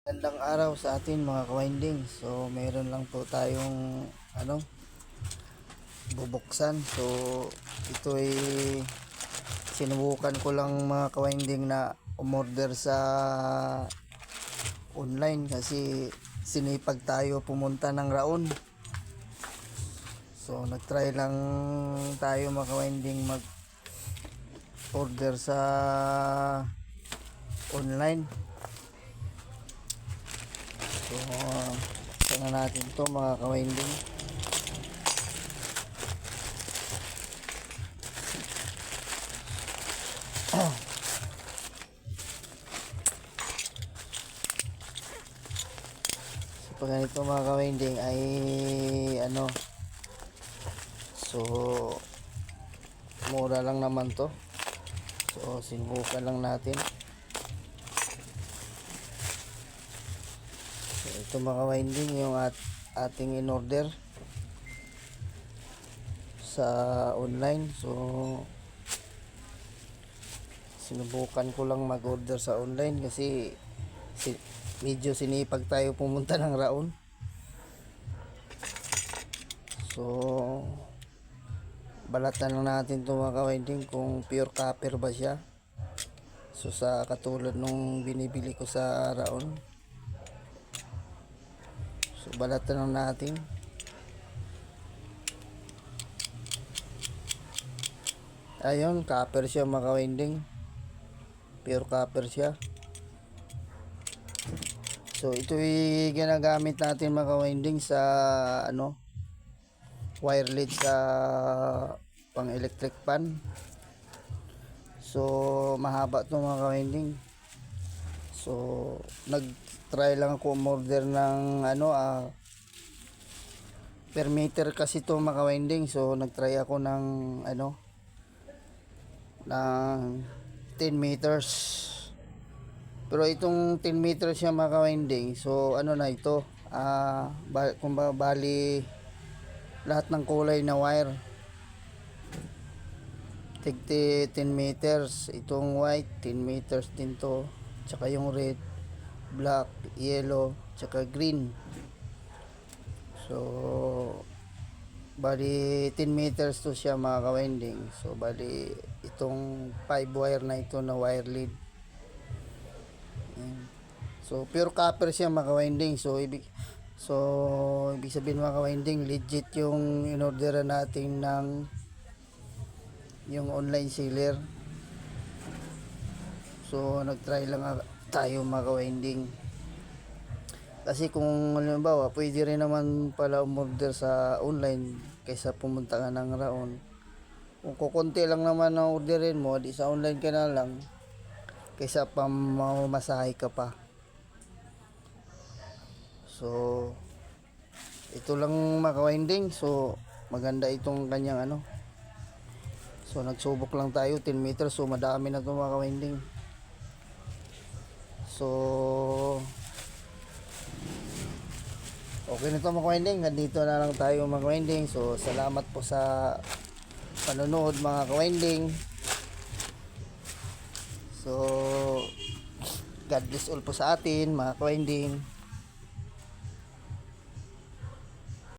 Gandang araw sa atin mga kawinding. So meron lang po tayong bubuksan. So ito ay sinubukan ko lang mga kawinding na umorder sa online kasi sinipag tayo pumunta ng Raon. So nagtry lang tayo mga kawinding mag order sa online. So, sana natin to mga kawinding. So, pag ganito mga kawinding ay so mura lang naman to. So, sinubukan lang natin. Ito mga kawinding yung ating in order sa online. So sinubukan ko lang mag order sa online kasi medyo sinipag tayo pumunta ng Raon. So balatan lang natin ito mga kawinding kung pure copper ba siya. So sa katulad nung binibili ko sa Raon, so balatan lang natin. Ayun, copper siya mga kawinding. Pure copper siya. So ito yung ginagamit natin mga kawinding sa wire lead sa pang electric pan. So mahaba to mga kawinding. So nag-try lang ako umorder ng per meter kasi to mga kawinding. So nag-try ako ng ng 10 meters. Pero itong 10 meters siya mga kawinding. So na ito, kung bali lahat ng kulay na wire, tig 10 meters. Itong white 10 meters din to, tsaka yung red, black, yellow, tsaka green. So bali 10 meters to siya mga kawinding. So bali itong 5 wire na ito na wire lead. So pure copper siya mga kawinding. So ibig sabihin mga kawinding, legit yung inorderan natin ng yung online seller. So nagtry lang tayo mga kawinding. Kasi kung halimbawa, pwede rin naman pala umorder sa online kaysa pumunta ka ng Raon. Kung kukunti lang naman ang orderin mo, di sa online ka na lang kaysa pa mamasahe ka pa. So ito lang mga kawinding. So maganda itong kanyang So nagsubok lang tayo 10 meters. So madami na ito mga kawinding. So okay na ito mga kawinding. Nandito na lang tayo mga kawinding. So salamat po sa panonood mga kawinding. So God bless all po sa atin mga kawinding.